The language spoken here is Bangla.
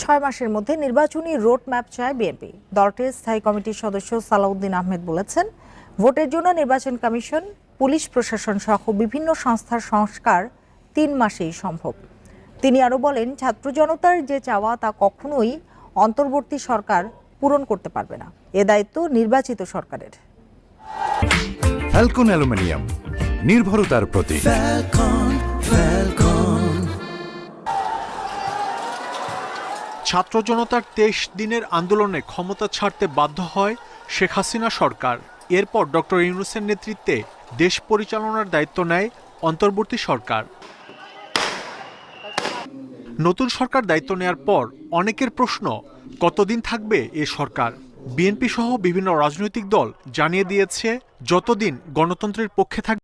6 মাসের মধ্যে নির্বাচনী রোড ম্যাপ চায় বিএনপি। দলটির স্থায়ী কমিটির সদস্য সালাউদ্দিন আহমেদ বলেছেন, ভোটের জন্য নির্বাচন কমিশন, পুলিশ প্রশাসন সহ বিভিন্ন সংস্থার সংস্কার 3 মাসেই সম্ভব। তিনি আরও বলেন, ছাত্র জনতার যে চাওয়া তা কখনোই অন্তর্বর্তী সরকার পূরণ করতে পারবে না। এ দায়িত্ব নির্বাচিত সরকারের। ফ্যালকন অ্যালুমিনিয়াম, নির্ভরতার প্রতীক। ছাত্র জনতার 23 দিনের আন্দোলনে ক্ষমতা ছাড়তে বাধ্য হয় শেখ হাসিনা সরকার। এরপর ডক্টর ইউনূসের নেতৃত্বে দেশ পরিচালনার দায়িত্ব নেয় অন্তর্বর্তী সরকার। নতুন সরকার দায়িত্ব নেয়ার পর অনেকের প্রশ্ন, কতদিন থাকবে এ সরকার? বিএনপি সহ বিভিন্ন রাজনৈতিক দল জানিয়ে দিয়েছে, যতদিন গণতন্ত্রের পক্ষে থাকবে